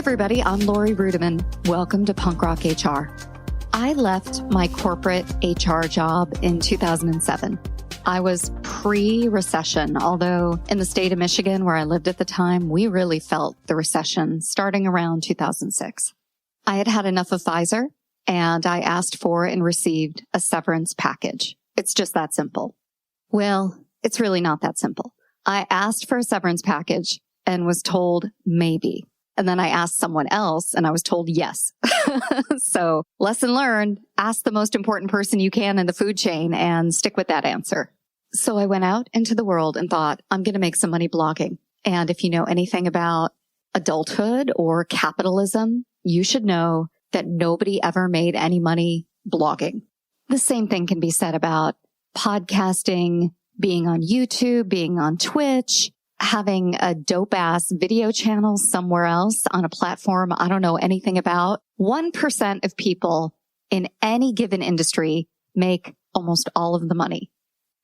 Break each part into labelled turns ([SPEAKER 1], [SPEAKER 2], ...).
[SPEAKER 1] everybody, I'm Lori Rudiman. Welcome to Punk Rock HR. I left my corporate HR job in 2007. I was pre-recession, although in the state of Michigan where I lived at the time, we really felt the recession starting around 2006. I had had enough of Pfizer and I asked for and received a severance package. It's just that simple. Well, it's really not that simple. I asked for a severance package and was told maybe. And then I asked someone else and I was told yes. So lesson learned, ask the most important person you can in the food chain and stick with that answer. So I went out into the world and thought, I'm going to make some money blogging. And if you know anything about adulthood or capitalism, you should know that nobody ever made any money blogging. The same thing can be said about podcasting, being on YouTube, being on Twitch, having a dope-ass video channel somewhere else on a platform I don't know anything about. 1% of people in any given industry make almost all of the money.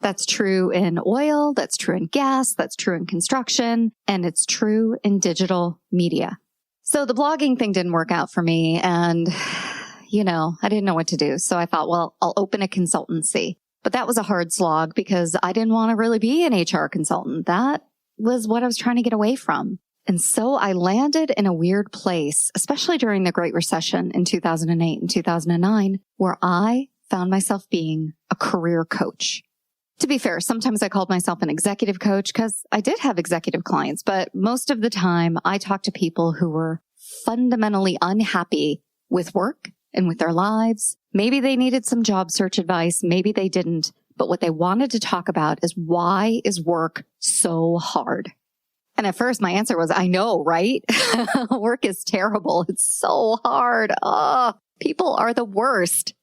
[SPEAKER 1] That's true in oil, that's true in gas, that's true in construction, and it's true in digital media. So the blogging thing didn't work out for me, and, I didn't know what to do. So I thought, well, I'll open a consultancy. But that was a hard slog because I didn't want to really be an HR consultant. That was what I was trying to get away from. And so I landed in a weird place, especially during the Great Recession in 2008 and 2009, where I found myself being a career coach. To be fair, sometimes I called myself an executive coach because I did have executive clients, but most of the time I talked to people who were fundamentally unhappy with work and with their lives. Maybe they needed some job search advice. Maybe they didn't. But what they wanted to talk about is, why is work so hard? And at first my answer was, I know, right? Work is terrible. It's so hard. Oh, people are the worst.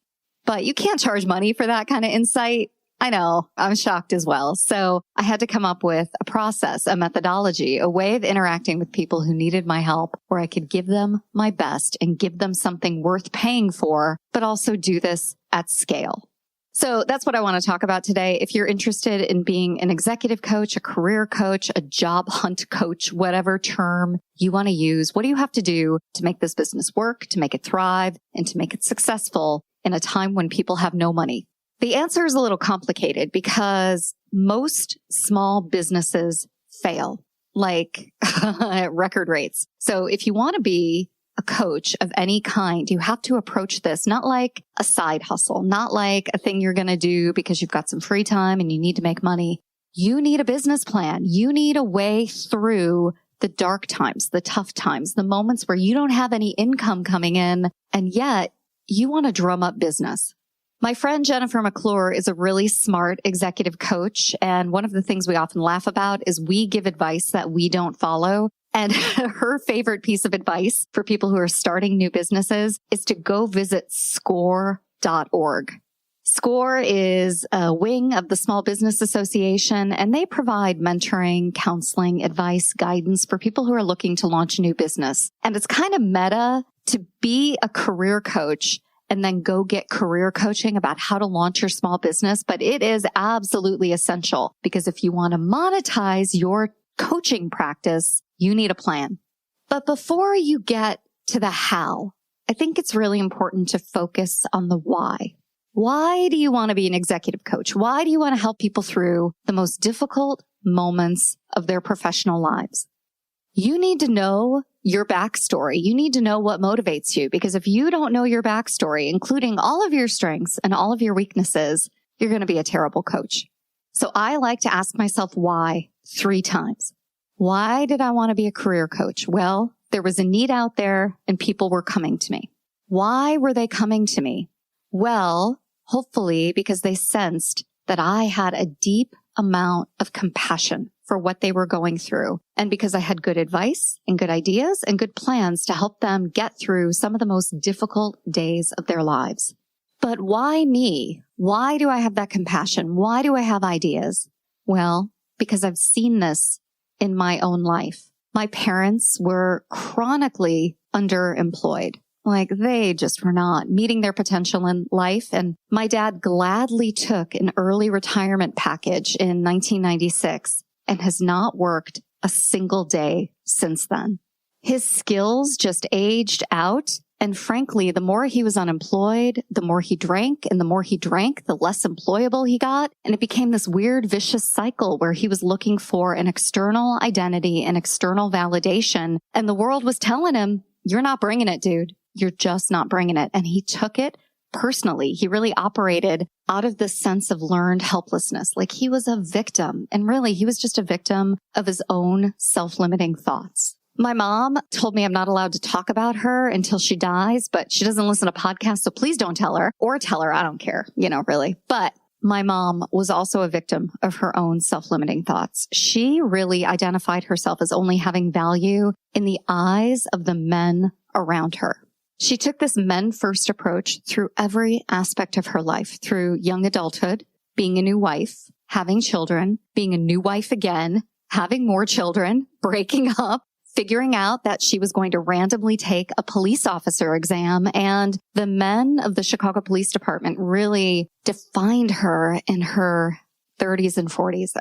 [SPEAKER 1] But you can't charge money for that kind of insight. I know, I'm shocked as well. So I had to come up with a process, a methodology, a way of interacting with people who needed my help where I could give them my best and give them something worth paying for, but also do this at scale. So that's what I want to talk about today. If you're interested in being an executive coach, a career coach, a job hunt coach, whatever term you want to use, what do you have to do to make this business work, to make it thrive, and to make it successful in a time when people have no money? The answer is a little complicated because most small businesses fail, like at record rates. So if you want to be a coach of any kind, you have to approach this not like a side hustle, not like a thing you're going to do because you've got some free time and you need to make money. You need a business plan. You need a way through the dark times, the tough times, the moments where you don't have any income coming in, and yet you want to drum up business. My friend Jennifer McClure is a really smart executive coach, and one of the things we often laugh about is we give advice that we don't follow. And her favorite piece of advice for people who are starting new businesses is to go visit score.org. SCORE is a wing of the Small Business Association, and they provide mentoring, counseling, advice, guidance for people who are looking to launch a new business. And it's kind of meta to be a career coach and then go get career coaching about how to launch your small business. But it is absolutely essential because if you want to monetize your coaching practice, you need a plan. But before you get to the how, I think it's really important to focus on the why. Why do you want to be an executive coach? Why do you want to help people through the most difficult moments of their professional lives? You need to know your backstory. You need to know what motivates you, because if you don't know your backstory, including all of your strengths and all of your weaknesses, you're going to be a terrible coach. So I like to ask myself why 3 times. Why did I want to be a career coach? Well, there was a need out there and people were coming to me. Why were they coming to me? Well, hopefully because they sensed that I had a deep amount of compassion for what they were going through, and because I had good advice and good ideas and good plans to help them get through some of the most difficult days of their lives. But why me? Why do I have that compassion? Why do I have ideas? Well, because I've seen this in my own life. My parents were chronically underemployed. Like they just were not meeting their potential in life. And my dad gladly took an early retirement package in 1996 and has not worked a single day since then. His skills just aged out. And frankly, the more he was unemployed, the more he drank, and the more he drank, the less employable he got. And it became this weird, vicious cycle where he was looking for an external identity and external validation. And the world was telling him, you're not bringing it, dude. You're just not bringing it. And he took it personally. He really operated out of this sense of learned helplessness. Like he was a victim. And really, he was just a victim of his own self-limiting thoughts. My mom told me I'm not allowed to talk about her until she dies, but she doesn't listen to podcasts. So please don't tell her, or tell her. I don't care, really. But my mom was also a victim of her own self-limiting thoughts. She really identified herself as only having value in the eyes of the men around her. She took this men-first approach through every aspect of her life, through young adulthood, being a new wife, having children, being a new wife again, having more children, breaking up, figuring out that she was going to randomly take a police officer exam. And the men of the Chicago Police Department really defined her in her 30s and 40s.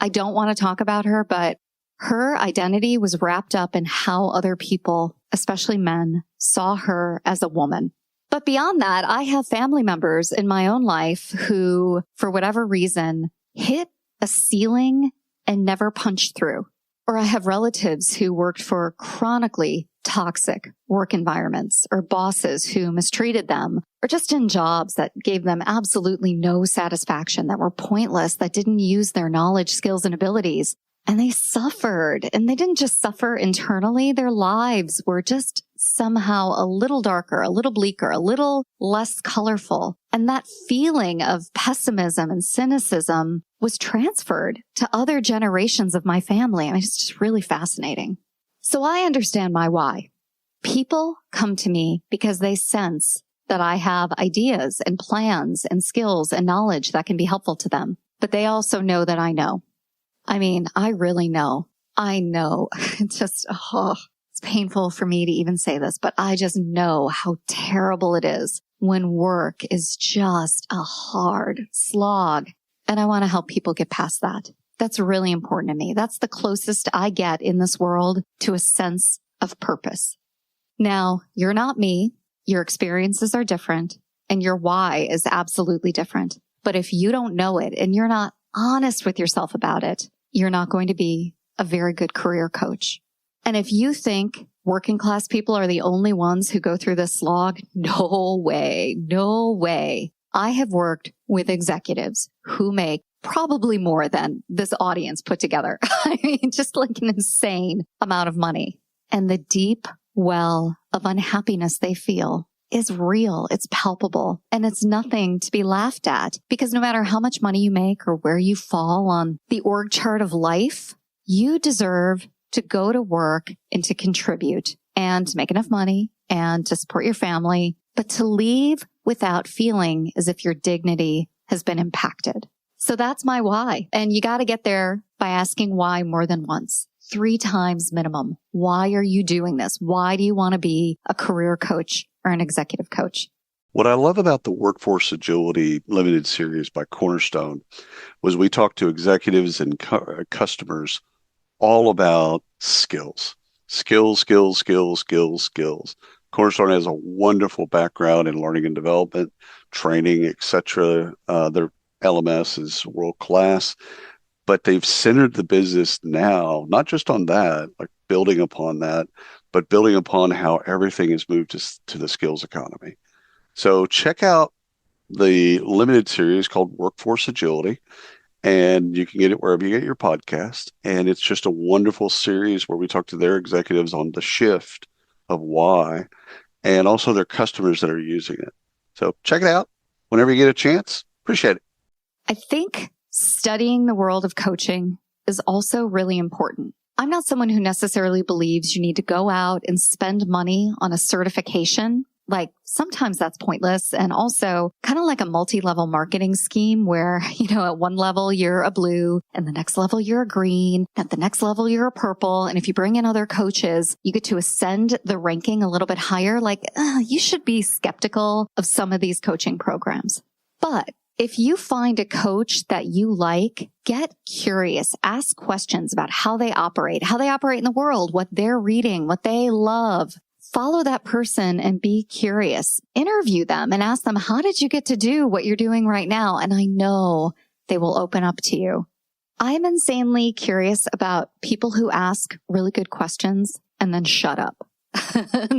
[SPEAKER 1] I don't want to talk about her, but her identity was wrapped up in how other people, especially men, saw her as a woman. But beyond that, I have family members in my own life who, for whatever reason, hit a ceiling and never punched through. Or I have relatives who worked for chronically toxic work environments, or bosses who mistreated them, or just in jobs that gave them absolutely no satisfaction, that were pointless, that didn't use their knowledge, skills, and abilities. And they suffered. And they didn't just suffer internally. Their lives were just somehow a little darker, a little bleaker, a little less colorful. And that feeling of pessimism and cynicism was transferred to other generations of my family. I mean, it's just really fascinating. So I understand my why. People come to me because they sense that I have ideas and plans and skills and knowledge that can be helpful to them. But they also know that I know. I mean, I really know. I know. It's painful for me to even say this, but I just know how terrible it is when work is just a hard slog. And I want to help people get past that. That's really important to me. That's the closest I get in this world to a sense of purpose. Now, you're not me. Your experiences are different, and your why is absolutely different. But if you don't know it and you're not honest with yourself about it, you're not going to be a very good career coach. And if you think working class people are the only ones who go through this slog, no way, no way. I have worked with executives who make probably more than this audience put together. I mean, just like an insane amount of money. And the deep well of unhappiness they feel is real. It's palpable, and it's nothing to be laughed at, because no matter how much money you make or where you fall on the org chart of life, you deserve to go to work and to contribute and to make enough money and to support your family, but to leave without feeling as if your dignity has been impacted. So that's my why. And you got to get there by asking why more than once, 3 times minimum. Why are you doing this? Why do you want to be a career coach or an executive coach?
[SPEAKER 2] What I love about the Workforce Agility Limited Series by Cornerstone was we talked to executives and customers all about skills. Skills. Cornerstone has a wonderful background in learning and development, training, etc. Their LMS is world class, but they've centered the business now, not just on that, like building upon that, but building upon how everything has moved to the skills economy. So check out the limited series called Workforce Agility, and you can get it wherever you get your podcast. And it's just a wonderful series where we talk to their executives on the shift of why, and also their customers that are using it. So check it out whenever you get a chance. Appreciate it.
[SPEAKER 1] I think studying the world of coaching is also really important. I'm not someone who necessarily believes you need to go out and spend money on a certification. Like, sometimes that's pointless. And also kind of like a multi-level marketing scheme where, at one level you're a blue, and the next level you're a green, at the next level you're a purple. And if you bring in other coaches, you get to ascend the ranking a little bit higher. Like, you should be skeptical of some of these coaching programs. But If you find a coach that you like, get curious, ask questions about how they operate in the world, what they're reading, what they love. Follow that person and be curious. Interview them and ask them, how did you get to do what you're doing right now? And I know they will open up to you. I'm insanely curious about people who ask really good questions and then shut up.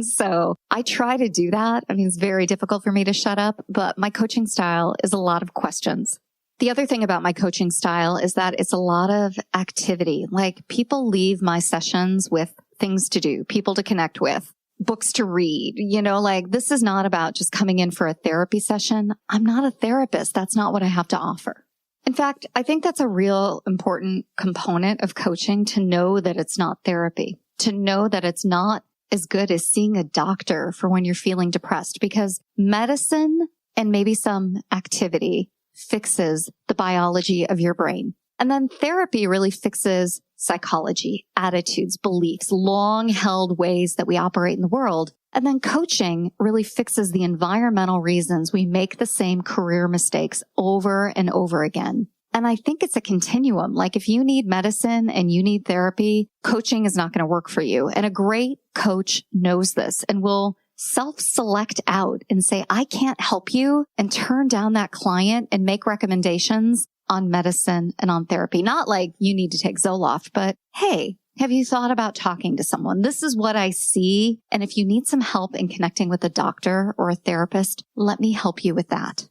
[SPEAKER 1] So I try to do that. I mean, it's very difficult for me to shut up, but my coaching style is a lot of questions. The other thing about my coaching style is that it's a lot of activity. Like people leave my sessions with things to do, people to connect with, books to read. Like this is not about just coming in for a therapy session. I'm not a therapist. That's not what I have to offer. In fact, I think that's a real important component of coaching, to know that it's not therapy, to know that it's not as good as seeing a doctor for when you're feeling depressed, because medicine and maybe some activity fixes the biology of your brain. And then therapy really fixes psychology, attitudes, beliefs, long held ways that we operate in the world. And then coaching really fixes the environmental reasons we make the same career mistakes over and over again. And I think it's a continuum. Like if you need medicine and you need therapy, coaching is not going to work for you. And a great coach knows this and will self-select out and say, I can't help you, and turn down that client and make recommendations on medicine and on therapy. Not like you need to take Zoloft, but hey, have you thought about talking to someone? This is what I see. And if you need some help in connecting with a doctor or a therapist, let me help you with that.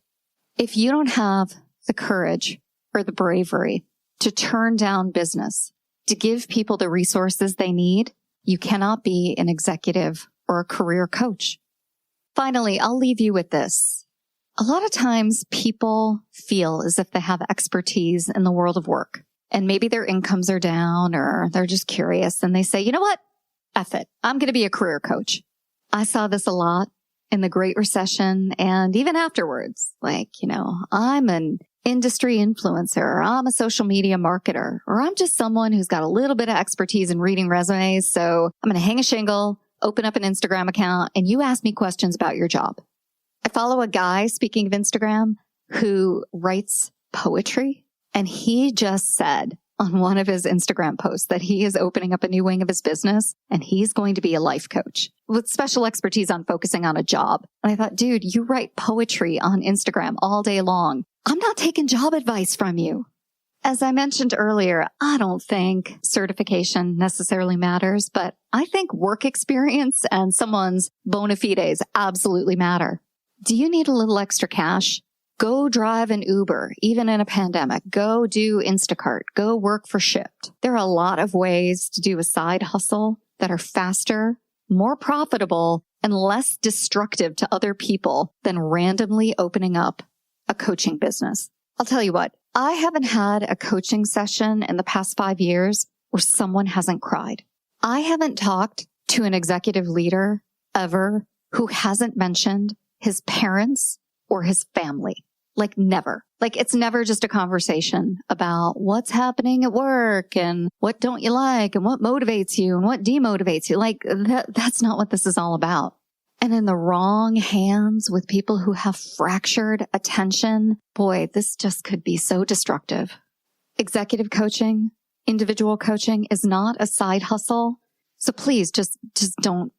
[SPEAKER 1] If you don't have the courage or the bravery to turn down business, to give people the resources they need, you cannot be an executive or a career coach. Finally, I'll leave you with this. A lot of times people feel as if they have expertise in the world of work, and maybe their incomes are down or they're just curious and they say, you know what? F it. I'm going to be a career coach. I saw this a lot in the Great Recession and even afterwards. Like, I'm an industry influencer, or I'm a social media marketer, or I'm just someone who's got a little bit of expertise in reading resumes. So I'm going to hang a shingle, open up an Instagram account, and you ask me questions about your job. I follow a guy, speaking of Instagram, who writes poetry. And he just said on one of his Instagram posts that he is opening up a new wing of his business and he's going to be a life coach with special expertise on focusing on a job. And I thought, dude, you write poetry on Instagram all day long. I'm not taking job advice from you. As I mentioned earlier, I don't think certification necessarily matters, but I think work experience and someone's bona fides absolutely matter. Do you need a little extra cash? Go drive an Uber, even in a pandemic. Go do Instacart. Go work for Shipt. There are a lot of ways to do a side hustle that are faster, more profitable, and less destructive to other people than randomly opening up a coaching business. I'll tell you what, I haven't had a coaching session in the past 5 years where someone hasn't cried. I haven't talked to an executive leader ever who hasn't mentioned his parents or his family. Like never. Like it's never just a conversation about what's happening at work and what don't you like and what motivates you and what demotivates you. Like that's not what this is all about. And in the wrong hands with people who have fractured attention, boy, this just could be so destructive. Executive coaching, individual coaching is not a side hustle. So please just don't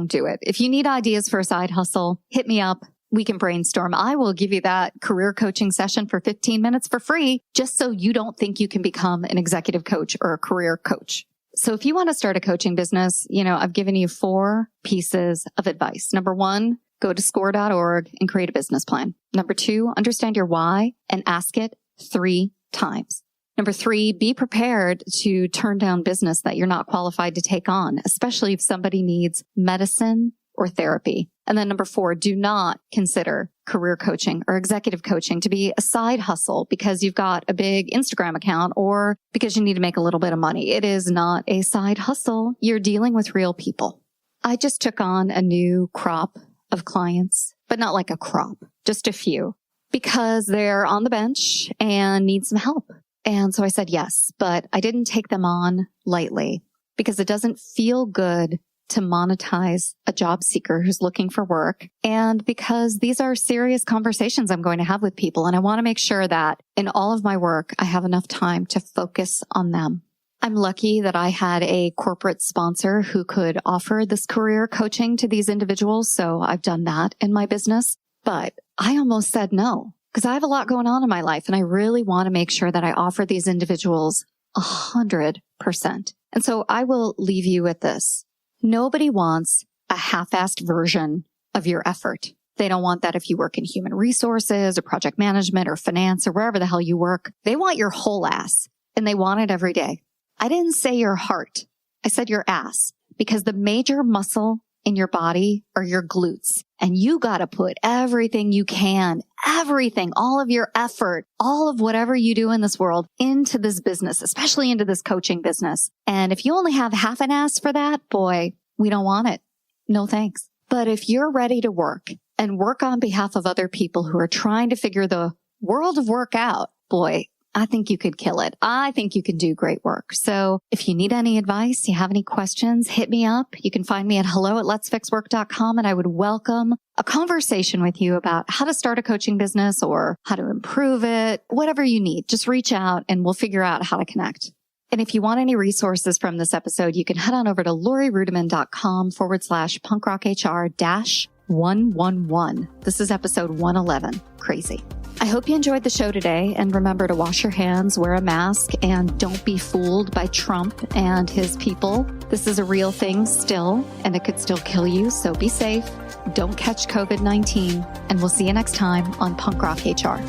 [SPEAKER 1] do it. If you need ideas for a side hustle, hit me up. We can brainstorm. I will give you that career coaching session for 15 minutes for free, just so you don't think you can become an executive coach or a career coach. So if you want to start a coaching business, I've given you 4 pieces of advice. Number 1, go to score.org and create a business plan. Number 2, understand your why and ask it 3 times. Number 3, be prepared to turn down business that you're not qualified to take on, especially if somebody needs medicine or therapy. And then number 4, do not consider career coaching or executive coaching to be a side hustle because you've got a big Instagram account or because you need to make a little bit of money. It is not a side hustle. You're dealing with real people. I just took on a new crop of clients, but not like a crop, just a few, because they're on the bench and need some help. And so I said yes, but I didn't take them on lightly because it doesn't feel good to monetize a job seeker who's looking for work, and because these are serious conversations I'm going to have with people, and I want to make sure that in all of my work, I have enough time to focus on them. I'm lucky that I had a corporate sponsor who could offer this career coaching to these individuals, so I've done that in my business. But I almost said no, because I have a lot going on in my life, and I really want to make sure that I offer these individuals 100%. And so I will leave you with this. Nobody wants a half-assed version of your effort. They don't want that if you work in human resources or project management or finance or wherever the hell you work. They want your whole ass, and they want it every day. I didn't say your heart. I said your ass, because the major muscle in your body are your glutes. And you got to put everything you can, everything, all of your effort, all of whatever you do in this world into this business, especially into this coaching business. And if you only have half an ass for that, boy, we don't want it. No thanks. But if you're ready to work and work on behalf of other people who are trying to figure the world of work out, boy, I think you could kill it. I think you can do great work. So if you need any advice, you have any questions, hit me up. You can find me at hello@letsfixwork.com, and I would welcome a conversation with you about how to start a coaching business or how to improve it, whatever you need. Just reach out and we'll figure out how to connect. And if you want any resources from this episode, you can head on over to lorirudiman.com/punkrockhr-111. This is episode 111. Crazy. I hope you enjoyed the show today, and remember to wash your hands, wear a mask, and don't be fooled by Trump and his people. This is a real thing still, and it could still kill you, so be safe. Don't catch COVID-19, and we'll see you next time on Punk Rock HR.